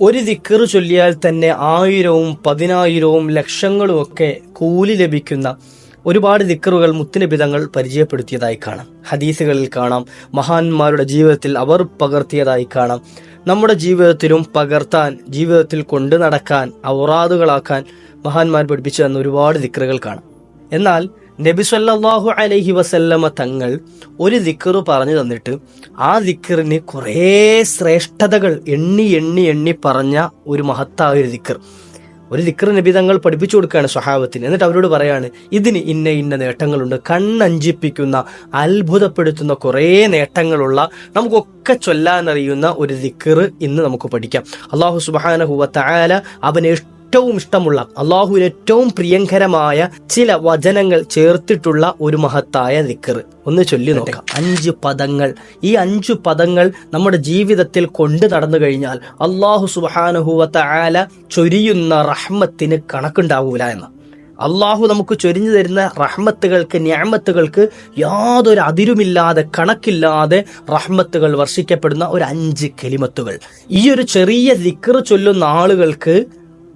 ഒരു ദിക്ർ ചൊല്ലിയാൽ തന്നെ 1000-ഉം 10,000-ഉം ലക്ഷങ്ങളും ഒക്കെ കൂലി ലഭിക്കുന്ന ഒരുപാട് ദിക്റുകൾ മുത്തുനബി തങ്ങൾ പരിചയപ്പെടുത്തിയതായി കാണാം. ഹദീസുകളിൽ കാണാം, മഹാന്മാരുടെ ജീവിതത്തിൽ അവർ പകർത്തിയതായി കാണാം. നമ്മുടെ ജീവിതത്തിലും പകർത്താൻ, ജീവിതത്തിൽ കൊണ്ടു നടക്കാൻ, ഔറാദുകളാക്കാൻ മഹാന്മാർ പഠിപ്പിച്ചു തന്ന ഒരുപാട് ദിക്റുകൾ കാണാം. എന്നാൽ നബി സല്ലല്ലാഹു അലൈഹി വസല്ലമ തങ്ങൾ ഒരു ദിക്ർ പറഞ്ഞു തന്നിട്ട് ആ ദിക്റിന് കുറേ ശ്രേഷ്ഠതകൾ എണ്ണി എണ്ണി എണ്ണി പറഞ്ഞ ഒരു മഹത്തായ ഒരു ദിക്ർ നബി തങ്ങൾ പഠിപ്പിച്ചു കൊടുക്കുകയാണ് സ്വഹാബത്തിന്. എന്നിട്ട് അവരോട് പറയാണ്, ഇതിന് ഇന്ന ഇന്ന നേട്ടങ്ങളുണ്ട്, കണ്ണഞ്ചിപ്പിക്കുന്ന അത്ഭുതപ്പെടുത്തുന്ന കുറേ നേട്ടങ്ങളുള്ള, നമുക്കൊക്കെ ചൊല്ലാനറിയുന്ന ഒരു ദിക്ർ ഇന്ന് നമുക്ക് പഠിക്കാം. അല്ലാഹു സുബ്ഹാനഹു വ തആല അവന് ഏറ്റവും ഇഷ്ടമുള്ള, അള്ളാഹുവിന് ഏറ്റവും പ്രിയങ്കരമായ ചില വചനങ്ങൾ ചേർത്തിട്ടുള്ള ഒരു മഹത്തായ ദിക്ർ ഒന്ന് ചൊല്ലി നോക്കാം. 5 പദങ്ങൾ. ഈ 5 പദങ്ങൾ നമ്മുടെ ജീവിതത്തിൽ കൊണ്ടു നടന്നു കഴിഞ്ഞാൽ അള്ളാഹു സുബ്ഹാനഹു വ തആല ചൊരിയുന്ന റഹ്മത്തിന് കണക്കുണ്ടാവൂല എന്ന്. അള്ളാഹു നമുക്ക് ചൊരിഞ്ഞു തരുന്ന റഹ്മത്തുകൾക്ക്, നിഅമത്തുകൾക്ക് യാതൊരു അതിരുമില്ലാതെ, കണക്കില്ലാതെ റഹ്മത്തുകൾ വർഷിക്കപ്പെടുന്ന ഒരു 5 കലിമത്തുകൾ. ഈ ഒരു ചെറിയ ദിക്ർ ചൊല്ലുന്ന ആളുകൾക്ക്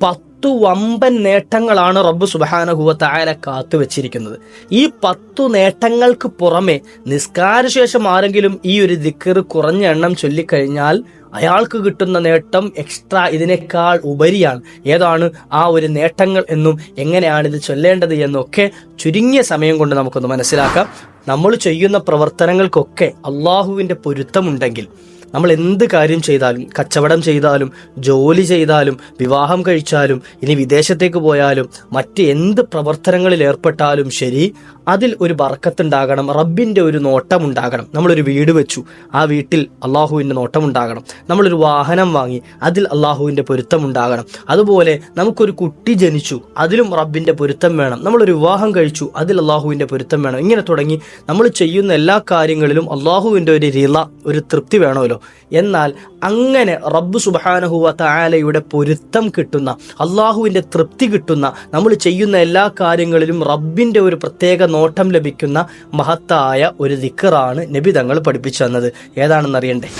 10 വമ്പൻ നേട്ടങ്ങളാണ് റബ്ബ് സുബ്ഹാനഹു വ തആല കാത്തുവച്ചിരിക്കുന്നത്. ഈ 10 നേട്ടങ്ങൾക്ക് പുറമെ നിസ്കാരശേഷം ആരെങ്കിലും ഈ ഒരു ദിക്ർ കുറഞ്ഞ എണ്ണം ചൊല്ലിക്കഴിഞ്ഞാൽ അയാൾക്ക് കിട്ടുന്ന നേട്ടം എക്സ്ട്രാ, ഇതിനേക്കാൾ ഉപരിയാണ്. ഏതാണ് ആ ഒരു നേട്ടങ്ങൾ എന്നും എങ്ങനെയാണ് ഇത് ചൊല്ലേണ്ടത് എന്നൊക്കെ ചുരുങ്ങിയ സമയം കൊണ്ട് നമുക്കൊന്ന് മനസ്സിലാക്കാം. നമ്മൾ ചെയ്യുന്ന പ്രവർത്തനങ്ങൾക്കൊക്കെ അള്ളാഹുവിൻ്റെ പൊരുത്തമുണ്ടെങ്കിൽ നമ്മൾ എന്ത് കാര്യം ചെയ്താലും, കച്ചവടം ചെയ്താലും, ജോലി ചെയ്താലും, വിവാഹം കഴിച്ചാലും, ഇനി വിദേശത്തേക്ക് പോയാലും, മറ്റ് എന്ത് പ്രവർത്തനങ്ങളിൽ ഏർപ്പെട്ടാലും ശരി, അതിൽ ഒരു ബർക്കത്തുണ്ടാകണം, റബ്ബിൻ്റെ ഒരു നോട്ടം ഉണ്ടാകണം. നമ്മളൊരു വീട് വെച്ചു, ആ വീട്ടിൽ അള്ളാഹുവിൻ്റെ നോട്ടം ഉണ്ടാകണം. നമ്മളൊരു വാഹനം വാങ്ങി, അതിൽ അള്ളാഹുവിൻ്റെ പൊരുത്തം ഉണ്ടാകണം. അതുപോലെ നമുക്കൊരു കുട്ടി ജനിച്ചു, അതിലും റബ്ബിൻ്റെ പൊരുത്തം വേണം. നമ്മളൊരു വിവാഹം കഴിച്ചു, അതിൽ അള്ളാഹുവിൻ്റെ പൊരുത്തം വേണം. ഇങ്ങനെ തുടങ്ങി നമ്മൾ ചെയ്യുന്ന എല്ലാ കാര്യങ്ങളിലും അള്ളാഹുവിൻ്റെ ഒരു റിള, ഒരു തൃപ്തി വേണമല്ലോ. എന്നാൽ അങ്ങനെ റബ്ബ് സുബ്ഹാനഹു വ തആലയുടെ പൊരുത്തം കിട്ടുന്ന, അള്ളാഹുവിൻ്റെ തൃപ്തി കിട്ടുന്ന, നമ്മൾ ചെയ്യുന്ന എല്ലാ കാര്യങ്ങളിലും റബ്ബിൻ്റെ ഒരു പ്രത്യേക നോട്ടം ലഭിക്കുന്ന മഹത്തായ ഒരു ദിക്റാണ് നബി തങ്ങൾ പഠിപ്പിച്ചു തന്നത്. ഏതാണെന്നറിയണ്ടേ?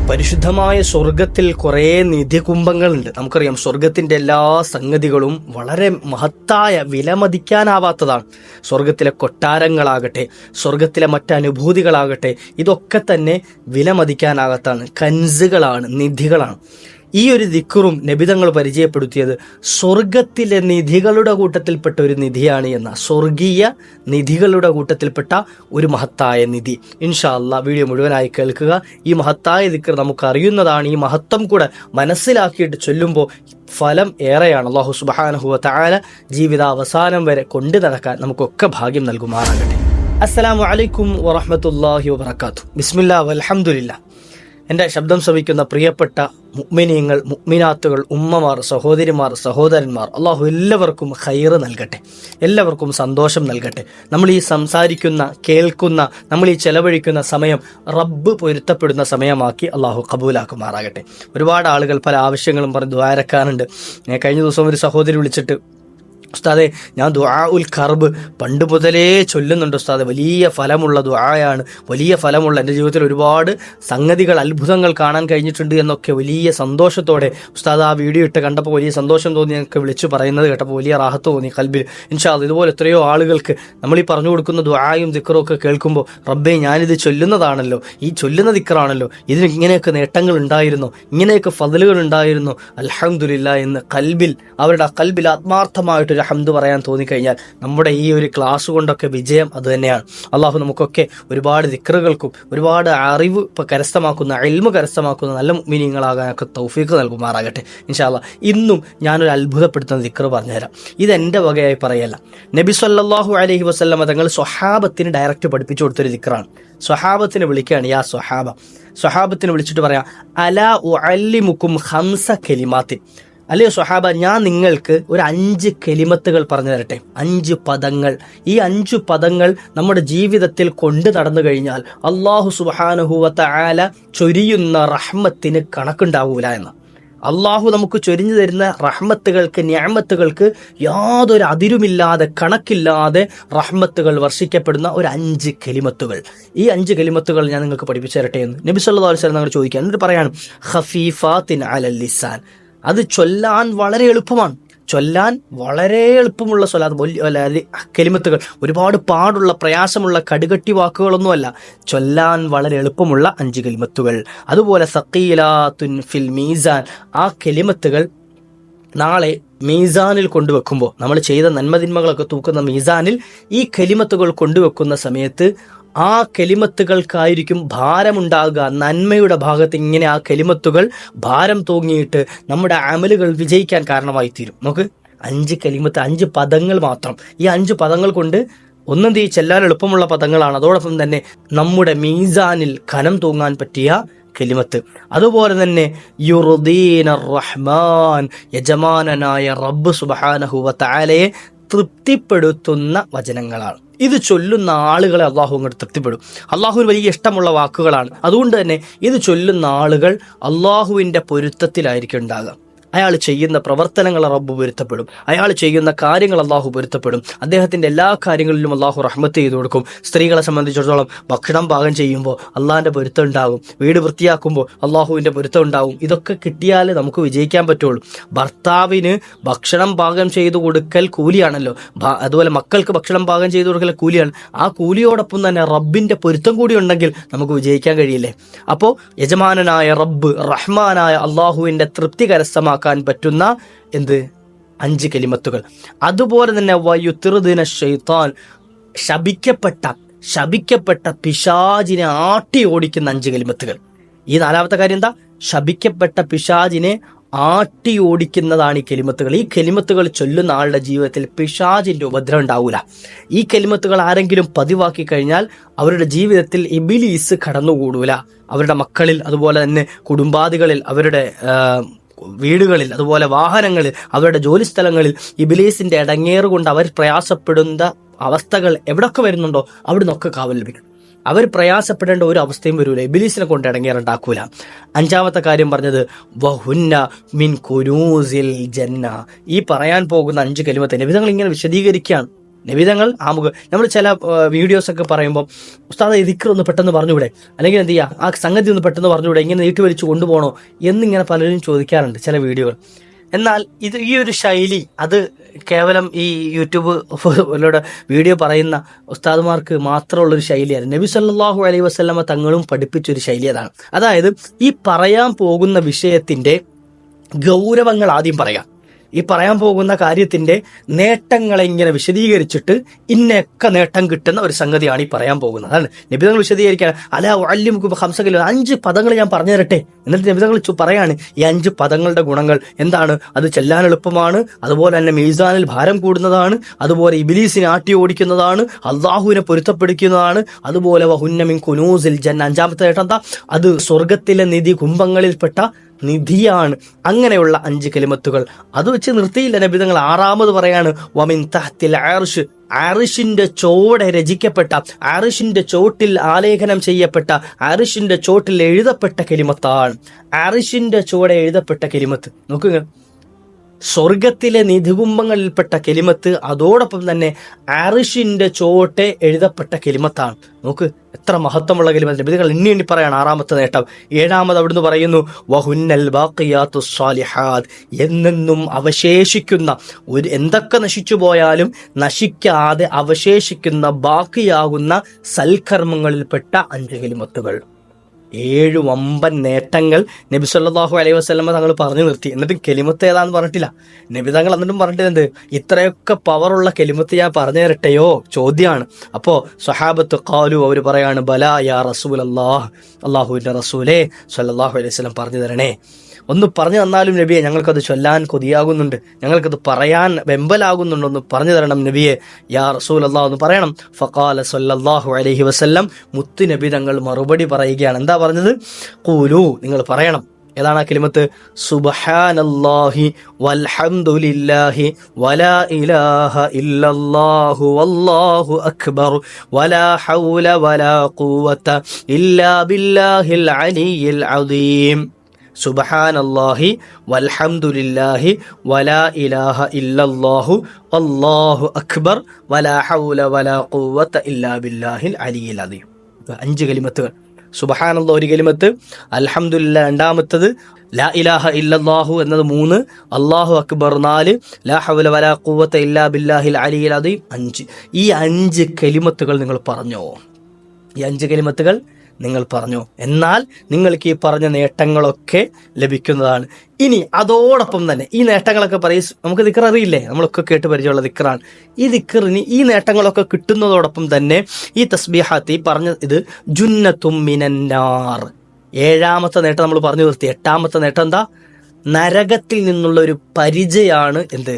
പരിശുദ്ധമായ സ്വർഗത്തിൽ കുറേ നിധികുംഭങ്ങളുണ്ട്. നമുക്കറിയാം, സ്വർഗത്തിൻ്റെ എല്ലാ സംഗതികളും വളരെ മഹത്തായ, വിലമതിക്കാനാവാത്തതാണ്. സ്വർഗത്തിലെ കൊട്ടാരങ്ങളാകട്ടെ, സ്വർഗത്തിലെ മറ്റനുഭൂതികളാകട്ടെ, ഇതൊക്കെ തന്നെ വിലമതിക്കാനാകാത്തതാണ്. കൻസുകളാണ്, നിധികളാണ്. ഈ ഒരു ദിക്റും നബിതങ്ങൾ പരിചയപ്പെടുത്തിയത് സ്വർഗത്തിലെ നിധികളുടെ കൂട്ടത്തിൽപ്പെട്ട ഒരു നിധിയാണ് എന്ന, സ്വർഗീയ നിധികളുടെ കൂട്ടത്തിൽപ്പെട്ട ഒരു മഹത്തായ നിധി. ഇൻഷാ അല്ലാഹ് വീഡിയോ മുഴുവനായി കേൾക്കുക. ഈ മഹത്തായ ദിക്ർ നമുക്ക് അറിയുന്നതാണ്. ഈ മഹത്വം കൂടെ മനസ്സിലാക്കിയിട്ട് ചൊല്ലുമ്പോൾ ഫലം ഏറെയാണ്. അല്ലാഹു സുബ്ഹാനഹു വ തആല ജീവിതാവസാനം വരെ കൊണ്ടു നടക്കാൻ നമുക്കൊക്കെ ഭാഗ്യം നൽകുമാറാകട്ടെ. അസ്സലാമു അലൈക്കും വറഹ്മത്തുള്ളാഹി വബറകാതുഹു. ബിസ്മില്ലാഹ് വൽഹംദുലില്ലാഹ്. എൻ്റെ ശബ്ദം ശ്രവിക്കുന്ന പ്രിയപ്പെട്ട മുഅ്മിനീങ്ങൾ, മുഅ്മിനാത്തുകൾ, ഉമ്മമാർ, സഹോദരിമാർ, സഹോദരന്മാർ, അള്ളാഹു എല്ലാവർക്കും ഖൈറ് നൽകട്ടെ, എല്ലാവർക്കും സന്തോഷം നൽകട്ടെ. നമ്മൾ ഈ സംസാരിക്കുന്ന, കേൾക്കുന്ന, നമ്മൾ ഈ ചെലവഴിക്കുന്ന സമയം റബ്ബ് പൊരുത്തപ്പെടുന്ന സമയമാക്കി അള്ളാഹു കബൂലാക്കുമാറാകട്ടെ. ഒരുപാട് ആളുകൾ പല ആവശ്യങ്ങളും പറഞ്ഞ് ദ്വാരക്കാനുണ്ട്. കഴിഞ്ഞ ദിവസം ഒരു സഹോദരി വിളിച്ചിട്ട്, ഉസ്താദെ, ഞാൻ ദുആ ഉൽ കർബ് പണ്ട് മുതലേ ചൊല്ലുന്നുണ്ട് ഉസ്താദെ, വലിയ ഫലമുള്ള ദുആയാണ്, വലിയ ഫലമുള്ള, എൻ്റെ ജീവിതത്തിൽ ഒരുപാട് സംഗതികൾ, അത്ഭുതങ്ങൾ കാണാൻ കഴിഞ്ഞിട്ടുണ്ട് എന്നൊക്കെ വലിയ സന്തോഷത്തോടെ ഉസ്താദ് ആ വീഡിയോ ഇട്ട് കണ്ടപ്പോൾ വലിയ സന്തോഷം തോന്നി. ഞങ്ങൾക്ക് വിളിച്ചു പറയുന്നത് കേട്ടപ്പോൾ വലിയ റാഹത്ത് തോന്നി കൽബിൽ. ഇൻഷാ അല്ലാഹ് ഇതുപോലെ എത്രയോ ആളുകൾക്ക് നമ്മൾ ഈ പറഞ്ഞു കൊടുക്കുന്ന ദുആയും ദിക്റും ഒക്കെ കേൾക്കുമ്പോൾ, റബ്ബേ ഞാനിത് ചൊല്ലുന്നതാണല്ലോ, ഈ ചൊല്ലുന്ന ദിക്റാണല്ലോ, ഇതിന് ഇങ്ങനെയൊക്കെ നേട്ടങ്ങൾ ഉണ്ടായിരുന്നു, ഇങ്ങനെയൊക്കെ ഫضലുകൾ ഉണ്ടായിരുന്നു, അൽഹംദുലില്ലാഹ് എന്ന് കൽബിൽ, അവരുടെ കൽബിൽ ആത്മാർത്ഥമായിട്ടൊരു ഹംദ് പറയാൻ തോന്നിക്കഴിഞ്ഞാൽ നമ്മുടെ ഈ ഒരു ക്ലാസ് കൊണ്ടൊക്കെ വിജയം അത് തന്നെയാണ്. അള്ളാഹു നമുക്കൊക്കെ ഒരുപാട് ദിക്റുകൾക്കും ഒരുപാട് അറിവ് കരസ്ഥമാക്കുന്ന, ഇൽമ് കരസ്ഥമാക്കുന്ന നല്ല മുഅ്മിനീങ്ങളാകാനൊക്കെ തൗഫീഖ് നൽകുമാറാകട്ടെ ഇൻഷാ അല്ലാഹ്. ഇന്നും ഞാനൊരു അത്ഭുതപ്പെടുത്തുന്ന ദിക്ർ പറഞ്ഞുതരാം. ഇതെൻ്റെ വകയായി പറയല്ല, നബി സല്ലല്ലാഹു അലൈഹി വസല്ലമ തങ്ങൾ സ്വഹാബത്തിന് ഡയറക്റ്റ് പഠിപ്പിച്ചു കൊടുത്തൊരു ദിക്റാണ്. സ്വഹാബത്തിനെ വിളിക്കുകയാണ്, യാ സ്വഹാബ. സ്വഹാബത്തിനെ വിളിച്ചിട്ട് പറയാം, അലാ ഉഅല്ലിമുക്കും ഖംസ കലിമാത്തിൻ, അല്ലയോ സ്വഹാബ, ഞാൻ നിങ്ങൾക്ക് ഒരു 5 കലിമത്തുകൾ പറഞ്ഞു തരട്ടെ, 5 പദങ്ങൾ. ഈ 5 പദങ്ങൾ നമ്മുടെ ജീവിതത്തിൽ കൊണ്ടു നടന്നു കഴിഞ്ഞാൽ അല്ലാഹു സുബ്ഹാനഹു വ തആല ചൊരിയുന്ന റഹ്മത്തിന് കണക്കുണ്ടാവൂല എന്ന്. അള്ളാഹു നമുക്ക് ചൊരിഞ്ഞു തരുന്ന റഹ്മത്തുകൾക്ക്, നിഅമത്തുകൾക്ക് യാതൊരു അതിരുമില്ലാതെ, കണക്കില്ലാതെ റഹ്മത്തുകൾ വർഷിക്കപ്പെടുന്ന ഒരു 5 കലിമത്തുകൾ. ഈ 5 കലിമത്തുകൾ ഞാൻ നിങ്ങൾക്ക് പഠിപ്പിച്ചു തരട്ടെ എന്ന് നബി സല്ലല്ലാഹു അലൈഹി വസല്ലം നിങ്ങൾ ചോദിക്കുക. എന്നിട്ട് പറയാണ് ഖഫീഫാത്തിൻ അലൽ ലിസാൻ, അത് ചൊല്ലാൻ വളരെ എളുപ്പമാണ്. ചൊല്ലാൻ വളരെ എളുപ്പമുള്ള സ്വലാത്ത് കലിമത്തുകൾ, ഒരുപാട് പാടുള്ള പ്രയാസമുള്ള കടുകട്ടി വാക്കുകളൊന്നുമല്ല, ചൊല്ലാൻ വളരെ എളുപ്പമുള്ള 5 കലിമത്തുകൾ. അതുപോലെ സഖീലാത്തുൻ ഫിൽ മീസാൻ, ആ കലിമത്തുകൾ നാളെ മീസാനിൽ കൊണ്ടുവെക്കുമ്പോൾ, നമ്മൾ ചെയ്ത നന്മതിന്മകളൊക്കെ തൂക്കുന്ന മീസാനിൽ ഈ കലിമത്തുകൾ കൊണ്ടുവെക്കുന്ന സമയത്ത് ആ കലിമത്തുകൾക്കായിരിക്കും ഭാരമുണ്ടാകുക. നന്മയുടെ ഭാഗത്ത് ഇങ്ങനെ ആ കലിമത്തുകൾ ഭാരം തൂങ്ങിയിട്ട് നമ്മുടെ അമലുകൾ വിജയിക്കാൻ കാരണമായി തീരും. നമുക്ക് 5 കലിമത്ത്, 5 പദങ്ങൾ മാത്രം. ഈ 5 പദങ്ങൾ കൊണ്ട് ഒന്നും ചെല്ലാൻ എളുപ്പമുള്ള പദങ്ങളാണ്. അതോടൊപ്പം തന്നെ നമ്മുടെ മീസാനിൽ ഖനം തൂങ്ങാൻ പറ്റിയ കലിമത്ത്. അതുപോലെ തന്നെ യുർദീന റഹ്മാൻ, യജമാനനായ റബ്ബ് സുബ്ഹാനഹു വ തആലയെ തൃപ്തിപ്പെടുത്തുന്ന വചനങ്ങളാണ്. ഇത് ചൊല്ലുന്ന ആളുകളെ അള്ളാഹു അങ്ങോട്ട് തൃപ്തിപ്പെടും. അള്ളാഹുവിന് വലിയ ഇഷ്ടമുള്ള വാക്കുകളാണ്. അതുകൊണ്ട് തന്നെ ഇത് ചൊല്ലുന്ന ആളുകൾ അള്ളാഹുവിൻ്റെ പൊരുത്തത്തിലായിരിക്കും ഉണ്ടാകുക. അയാൾ ചെയ്യുന്ന പ്രവർത്തനങ്ങൾ റബ്ബ് പൊരുത്തപ്പെടും, അയാൾ ചെയ്യുന്ന കാര്യങ്ങൾ അള്ളാഹു പൊരുത്തപ്പെടും. അദ്ദേഹത്തിൻ്റെ എല്ലാ കാര്യങ്ങളിലും അള്ളാഹു റഹ്മത്ത് ചെയ്തു കൊടുക്കും. സ്ത്രീകളെ സംബന്ധിച്ചിടത്തോളം ഭക്ഷണം പാകം ചെയ്യുമ്പോൾ അള്ളാഹിൻ്റെ പൊരുത്തം ഉണ്ടാകും, വീട് വൃത്തിയാക്കുമ്പോൾ അള്ളാഹുവിൻ്റെ പൊരുത്തം ഉണ്ടാകും. ഇതൊക്കെ കിട്ടിയാൽ നമുക്ക് വിജയിക്കാൻ പറ്റുള്ളൂ. ഭർത്താവിന് ഭക്ഷണം പാകം ചെയ്തു കൊടുക്കൽ കൂലിയാണല്ലോ, അതുപോലെ മക്കൾക്ക് ഭക്ഷണം പാകം ചെയ്തു കൊടുക്കൽ കൂലിയാണ്. ആ കൂലിയോടൊപ്പം തന്നെ റബ്ബിൻ്റെ പൊരുത്തം കൂടി ഉണ്ടെങ്കിൽ നമുക്ക് വിജയിക്കാൻ കഴിയില്ലേ? അപ്പോൾ യജമാനനായ റബ്ബ്, റഹ്മാനായ അള്ളാഹുവിൻ്റെ തൃപ്തി കരസ്ഥമാക്കാൻ പറ്റുന്ന 5 കലിമത്തുകൾ. അതുപോലെ തന്നെ വയുത്രിദിന ശൈത്താൻ, ശപിക്കപ്പെട്ട പിശാചിനെ ആട്ടി ഓടിക്കുന്ന 5 കലിമത്തുകൾ. ഈ 4ാമത്തെ കാര്യം എന്താ? ശപിക്കപ്പെട്ട പിശാചിനെ ആട്ടി ഓടിക്കുന്നതാണ് ഈ കലിമത്തുകൾ. ഈ കലിമത്തുകൾ ചൊല്ലുന്ന ആളുടെ ജീവിതത്തിൽ പിശാചിന്റെ ഉപദ്രവം ഉണ്ടാവൂല. ഈ കലിമത്തുകൾ ആരെങ്കിലും പതിവാക്കി കഴിഞ്ഞാൽ അവരുടെ ജീവിതത്തിൽ ഇബ്ലീസ് കടന്നുകൂടൂല. അവരുടെ മക്കളിൽ, അതുപോലെ തന്നെ കുടുംബാദികളിൽ, അവരുടെ വീടുകളിൽ, അതുപോലെ വാഹനങ്ങളിൽ, അവരുടെ ജോലിസ്ഥലങ്ങളിൽ ഇബ്ലീസിന്റെ ഇടങ്ങേറ് കൊണ്ട് അവർ പ്രയാസപ്പെടുന്ന അവസ്ഥകൾ എവിടൊക്കെ വരുന്നുണ്ടോ അവിടെ നിന്നൊക്കെ കാവൽ ലഭിക്കും. അവർ പ്രയാസപ്പെടേണ്ട ഒരു അവസ്ഥയും വരൂല, ഇബ്ലീസിനെ കൊണ്ട് ഇടങ്ങേറുണ്ടാക്കൂല. 5ാമത്തെ കാര്യം പറഞ്ഞത് വഹുന്ന മിൻ കുനൂസിൽ ജന്ന. ഈ പറയാൻ പോകുന്ന 5 കലിമത്ത് നബി തങ്ങൾ ഇങ്ങനെ വിശദീകരിക്കുകയാണ്. നബി തങ്ങൾ നമ്മൾ ചില വീഡിയോസൊക്കെ പറയുമ്പോൾ ഉസ്താദ് ദിക്ർ ഒന്ന് പെട്ടെന്ന് പറഞ്ഞുകൂടെ, അല്ലെങ്കിൽ എന്ത് ചെയ്യുക, ആ സംഗതി ഒന്ന് പെട്ടെന്ന് പറഞ്ഞുകൂടെ, ഇങ്ങനെ നീട്ടി വലിച്ചു കൊണ്ടുപോകണോ എന്നിങ്ങനെ പലരും ചോദിക്കാറുണ്ട് ചില വീഡിയോകൾ. എന്നാൽ ഈ ഒരു ശൈലി അത് കേവലം ഈ യൂട്യൂബിലൂടെ വീഡിയോ പറയുന്ന ഉസ്താദുമാർക്ക് മാത്രമുള്ളൊരു ശൈലിയാണ്. നബി സല്ലല്ലാഹു അലൈഹി വസല്ലമ തങ്ങളും പഠിപ്പിച്ചൊരു ശൈലി അതാണ്. അതായത് ഈ പറയാൻ പോകുന്ന വിഷയത്തിൻ്റെ ഗൗരവങ്ങൾ ആദ്യം പറയാം. ഈ പറയാൻ പോകുന്ന കാര്യത്തിന്റെ നേട്ടങ്ങളെ ഇങ്ങനെ വിശദീകരിച്ചിട്ട് ഇന്നൊക്കെ നേട്ടം കിട്ടുന്ന ഒരു സംഗതിയാണ് ഈ പറയാൻ പോകുന്നത്. അതാണ് നബിതങ്ങൾ വിശദീകരിക്കാൻ അലിമുക്ക് 5 പദങ്ങൾ ഞാൻ പറഞ്ഞു തരട്ടെ. എന്നിട്ട് നബിതങ്ങൾ പറയാണ് ഈ 5 പദങ്ങളുടെ ഗുണങ്ങൾ എന്താണ്. അത് ചെല്ലാൻ എളുപ്പമാണ്, അതുപോലെ തന്നെ മീസാനിൽ ഭാരം കൂടുന്നതാണ്, അതുപോലെ ഇബ്ലീസിനെ ആട്ടി ഓടിക്കുന്നതാണ്, അള്ളാഹുവിനെ പൊരുത്തപ്പെടുത്തുന്നതാണ്, അതുപോലെ വഹുന്ന മിൻ കുനൂസിൽ ജന്ന. 5ാമത്തെ നേട്ടം എന്താ? അത് സ്വർഗത്തിലെ നിധി കുംഭങ്ങളിൽപ്പെട്ട നിധിയാണ്. അങ്ങനെയുള്ള 5 കലിമത്തുകൾ അത് വെച്ച് നിർത്തിയില്ല നബിതങ്ങൾ. 6ാമത് പറയാണ് വമിൻ തഹ്തിൽ അർശ്. അർശിന്റെ ചോടെ രചിക്കപ്പെട്ട, അർശിന്റെ ചോട്ടിൽ ആലേഖനം ചെയ്യപ്പെട്ട, അർശിന്റെ ചോട്ടിൽ എഴുതപ്പെട്ട കലിമത്താണ്. അർശിന്റെ ചോടെ എഴുതപ്പെട്ട കലിമത്ത് നോക്കുക, സ്വർഗത്തിലെ നിധികുംഭങ്ങളിൽപ്പെട്ട കലിമത്ത്, അതോടൊപ്പം തന്നെ അർശിന്റെ ചോട്ടെ എഴുതപ്പെട്ട കലിമത്താണ്. നോക്ക് എത്ര മഹത്വമുള്ള കലിമത്ത്. നബികൾ എണ്ണി പറയാണ് 6ാമത്തെ നേട്ടം. 7ാമത് അവിടുന്ന് പറയുന്നു വഹുന്നൽ ബാഖിയാത്തുസ് സ്വാലിഹാത്ത്. എന്നെന്നും അവശേഷിക്കുന്ന, എന്തൊക്കെ നശിച്ചു പോയാലും നശിക്കാതെ അവശേഷിക്കുന്ന ബാക്കിയാകുന്ന സൽക്കർമ്മങ്ങളിൽപ്പെട്ട 5 കലിമത്തുകൾ. 7 വമ്പൻ നേട്ടങ്ങൾ നബി സല്ലല്ലാഹു അലൈഹി വസല്ലമ തങ്ങൾ പറഞ്ഞു നിർത്തി. എന്നിട്ട് കെലിമത്ത് ഏതാന്ന് പറഞ്ഞിട്ടില്ല. നബി തങ്ങൾ എന്നിട്ടും പറഞ്ഞിട്ട് ഇത്രയൊക്കെ പവറുള്ള കെലിമത്ത് ഞാൻ പറഞ്ഞു തരട്ടെയോ ചോദ്യമാണ്. അപ്പോൾ സ്വഹാബത്ത് ഖാലു, അവർ പറയാണ് ബലാ യാ റസൂലല്ലാഹ്, അള്ളാഹുവിൻ്റെ റസൂലേ സല്ലല്ലാഹു അലൈഹി വസല്ലം പറഞ്ഞു തരണേ. ഒന്ന് പറഞ്ഞു തന്നാലും നബിയെ, ഞങ്ങൾക്കത് ചൊല്ലാൻ കൊതിയാകുന്നുണ്ട്, ഞങ്ങൾക്കത് പറയാൻ വെമ്പലാകുന്നുണ്ട്, ഒന്ന് പറഞ്ഞു തരണം നബിയെ, യാ റസൂലല്ലാഹ് ഒന്ന് പറയണം. ഫഖാല സല്ലല്ലാഹു അലൈഹി വസല്ലം, മുത്ത് നബി തങ്ങൾ മറുപടി പറയുകയാണ്. എന്താ പറഞ്ഞത്? ഖൂലു, നിങ്ങൾ പറയണം. ഏതാണ് ആ കലിമത്ത്? സുബ്ഹാനല്ലാഹി വൽഹംദുലില്ലാഹി വലാ ഇലാഹ ഇല്ലല്ലാഹു വല്ലാഹു അക്ബർ വലാ ഹൗല വലാ ഖുവത ഇല്ലാ ബില്ലാഹിൽ അലിയിൽ അദീം. സുബ്ഹാനല്ലാഹി വൽഹംദുലില്ലാഹി വലാ ഇലാഹ ഇല്ലല്ലാഹു അല്ലാഹു അക്ബർ വലാ ഹൗല വലാ ഖുവത ഇല്ലാ ബില്ലാഹിൽ അലിയിൽ അദീം. 5 കലിമത്തുകൾ. സുബ്ഹാനല്ലാഹ് ഒരു കലിമത്ത്, അൽഹംദുലില്ലാഹ് രണ്ടാമത്തത്, ലാ ഇലാഹ ഇല്ലല്ലാഹു എന്നത് 3, അല്ലാഹു അക്ബർ 4, ലാ ഹൗല വലാ ഖുവത ഇല്ലാ ബില്ലാഹിൽ അലിയിൽ അദീം 5. ഈ 5 കലിമത്തുകൾ നിങ്ങൾ പറഞ്ഞോ? ഈ 5 കലിമത്തുകൾ നിങ്ങൾ പറഞ്ഞു. എന്നാൽ നിങ്ങൾക്ക് ഈ പറഞ്ഞ നേട്ടങ്ങളൊക്കെ ലഭിക്കുന്നതാണ്. ഇനി അതോടൊപ്പം തന്നെ ഈ നേട്ടങ്ങളൊക്കെ നമുക്ക് ദിക്ർ അറിയില്ലേ, നമ്മളൊക്കെ കേട്ട് പരിചയമുള്ള ദിക്റാണ്. ഈ ദിക്റിന് ഈ നേട്ടങ്ങളൊക്കെ കിട്ടുന്നതോടൊപ്പം തന്നെ ഈ തസ്ബീഹാത്ത്, ഈ പറഞ്ഞ ഇത് ജുന്നത്തും മിനന്നാർ, 7ാമത്തെ നേട്ടം നമ്മൾ പറഞ്ഞു നിർത്തി. 8ാമത്തെ നേട്ടം എന്താ? നരകത്തിൽ നിന്നുള്ള ഒരു പരിചയാണ് എന്ത്?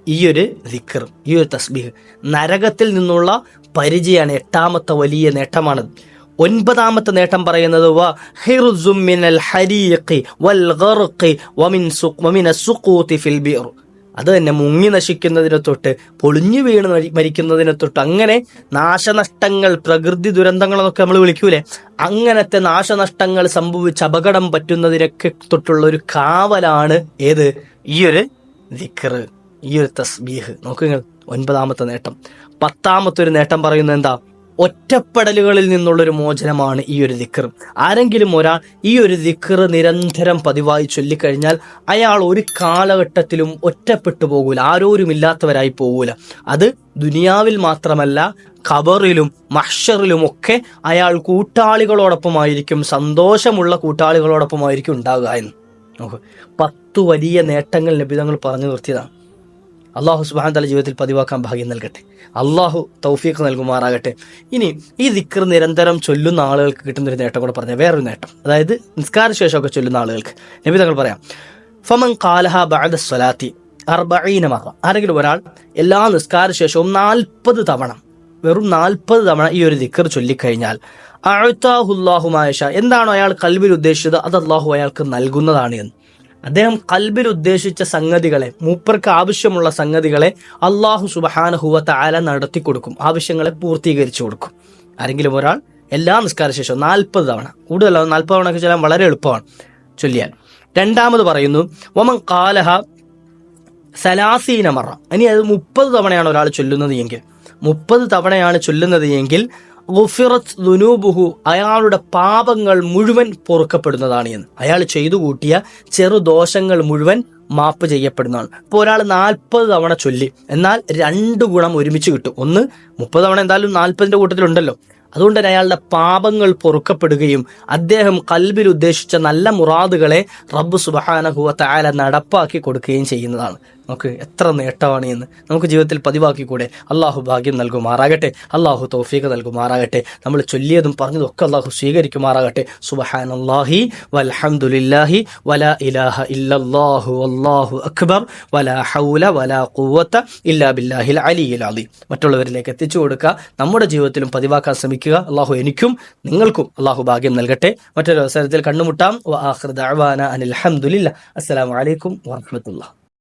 ഈ ഒരു ദിക്ർ, ഈ ഒരു തസ്ബീഹ് നരകത്തിൽ നിന്നുള്ള പരിചയാണ്. 8ാമത്തെ വലിയ നേട്ടമാണത്. 9ാമത്തെ നേട്ടം പറയുന്നത് വഹിർസും മിനൽ ഹരീഖി വൽ ഗർഖി വമിൻ അസ്സുഖൂതി ഫിൽ ബിർ. അത് തന്നെ മുങ്ങി നശിക്കുന്നതിനെ തൊട്ട് പൊളിഞ്ഞു വീണ് മരിക്കുന്നതിനെ തൊട്ട്, അങ്ങനെ നാശനഷ്ടങ്ങൾ, പ്രകൃതി ദുരന്തങ്ങളെന്നൊക്കെ നമ്മൾ വിളിക്കൂലേ, അങ്ങനത്തെ നാശനഷ്ടങ്ങൾ സംഭവിച്ച് അപകടം പറ്റുന്നതിനൊക്കെ തൊട്ടുള്ള ഒരു കാവലാണ് ഏത്? ഈ ഒരു ദിക്ർ, ഈ ഒരു തസ്ബീഹ്. നോക്കുക, 9ാമത്തെ നേട്ടം. 10ാമത്തെ ഒരു നേട്ടം പറയുന്നത് എന്താ? ഒറ്റപ്പെടലുകളിൽ നിന്നുള്ളൊരു മോചനമാണ് ഈ ഒരു ദിക്ർ. ആരെങ്കിലും ഒരാൾ ഈ ഒരു ദിക്ർ നിരന്തരം പതിവായി ചൊല്ലിക്കഴിഞ്ഞാൽ അയാൾ ഒരു കാലഘട്ടത്തിലും ഒറ്റപ്പെട്ടു പോകൂല, ആരോരുമില്ലാത്തവരായി പോകൂല. അത് ദുനിയാവിൽ മാത്രമല്ല, ഖബറിലും മഹ്ശറിലും ഒക്കെ അയാൾ കൂട്ടാളികളോടൊപ്പമായിരിക്കും, സന്തോഷമുള്ള കൂട്ടാളികളോടൊപ്പമായിരിക്കും ഉണ്ടാകുക എന്ന്. 10 വലിയ നേട്ടങ്ങൾ നബി തങ്ങൾ പറഞ്ഞു നിർത്തിയതാണ്. അള്ളാഹു സുബ്ഹാനഹു വതആല ജീവിതത്തിൽ പതിവാക്കാൻ ഭാഗ്യം നൽകട്ടെ. അള്ളാഹു തൗഫീഖ് നൽകുമാറാകട്ടെ. ഇനി ഈ ദിക്ർ നിരന്തരം ചൊല്ലുന്ന ആളുകൾക്ക് കിട്ടുന്നൊരു നേട്ടം കൂടെ പറഞ്ഞ വേറൊരു നേട്ടം, അതായത് നിസ്കാര ശേഷമൊക്കെ ചൊല്ലുന്ന ആളുകൾക്ക് നബി തങ്ങൾ പറയാം, ഫമൻ ഖാലഹ ബഅദ സ്വലാത്തി 40 മറ. ആരെങ്കിലും ഒരാൾ എല്ലാ നിസ്കാര ശേഷവും 40 തവണ, വെറും 40 തവണ ഈ ഒരു ദിക്ർ ചൊല്ലിക്കഴിഞ്ഞാൽ അഅതാഹുല്ലാഹു മാ യശാ, എന്താണോ അയാൾ ഖൽബിൽ ഉദ്ദേശിച്ചത് അത് അള്ളാഹു അയാൾക്ക് നൽകുന്നതാണ് എന്ന്. അദ്ദേഹം ഖൽബിൽ ഉദ്ദേശിച്ച സംഗതികളെ, മൂപ്പർക്ക് ആവശ്യമുള്ള സംഗതികളെ അള്ളാഹു സുബ്ഹാനഹു വ തആല നടത്തി കൊടുക്കും, ആവശ്യങ്ങളെ പൂർത്തീകരിച്ചു കൊടുക്കും. ആരെങ്കിലും ഒരാൾ എല്ലാ നിസ്കാര ശേഷവും 40 തവണ, കൂടുതലാവും 40 തവണ ഒക്കെ ചൊല്ലാൻ വളരെ എളുപ്പമാണ് ചൊല്ലിയാൽ. 2ാമത് പറയുന്നു വമൻ ഖാലഹ 30 മറ. ഇനി അത് 30 തവണയാണ് ഒരാൾ ചൊല്ലുന്നത് എങ്കിൽ, 30 തവണയാണ് ചൊല്ലുന്നത് എങ്കിൽ ഗുഫിറത് ദുനൂബുഹു, അയാളുടെ പാപങ്ങൾ മുഴുവൻ പൊറുക്കപ്പെടുന്നതാണ് എന്ന്. അയാൾ ചെയ്തു കൂട്ടിയ ചെറുദോഷങ്ങൾ മുഴുവൻ മാപ്പ് ചെയ്യപ്പെടുന്നതാണ്. ഇപ്പോൾ ഒരാൾ 40 തവണ ചൊല്ലി, എന്നാൽ 2 ഗുണം ഒരുമിച്ച് കിട്ടും. ഒന്ന്, 30 തവണ എന്തായാലും 40ന്റെ കൂട്ടത്തിലുണ്ടല്ലോ, അതുകൊണ്ട് തന്നെ അയാളുടെ പാപങ്ങൾ പൊറുക്കപ്പെടുകയും അദ്ദേഹം ഖൽബിൽ ഉദ്ദേശിച്ച നല്ല മുറാദുകളെ റബ്ബ് സുബ്ഹാനഹു വ തആല നടപ്പാക്കി കൊടുക്കുകയും ചെയ്യുന്നതാണ്. നമുക്ക് എത്ര നേട്ടമാണ് എന്ന് നമുക്ക് ജീവിതത്തിൽ പതിവാക്കിക്കൂടെ? അള്ളാഹു ഭാഗ്യം നൽകുമാറാകട്ടെ, അള്ളാഹു തൗഫീഖ് നൽകുമാറാകട്ടെ. നമ്മൾ ചൊല്ലിയതും പറഞ്ഞതും ഒക്കെ അള്ളാഹു സ്വീകരിക്കുമാറാകട്ടെ. സുബ്ഹാനല്ലാഹി വൽഹംദുലില്ലാഹി വലാ ഇലാഹ ഇല്ലല്ലാഹു വല്ലാഹു അക്ബർ വലാ ഹൗല വലാ ഖുവത ഇല്ലാ ബില്ലാഹിൽ അലിയിൽ അദീം. മറ്റുള്ളവരിലേക്ക് എത്തിച്ചു കൊടുക്കുക, നമ്മുടെ ജീവിതത്തിലും പതിവാക്കാൻ ശ്രമിക്കുക. അള്ളാഹു എനിക്കും നിങ്ങൾക്കും അള്ളാഹു ഭാഗ്യം നൽകട്ടെ. മറ്റൊരു അവസരത്തിൽ കണ്ടുമുട്ടാം. വ ആഖിറു ദഅവാന അനിൽ ഹംദുലില്ലാഹ്. അസ്സലാമു അലൈക്കും വറഹ്മത്തുള്ളാഹി.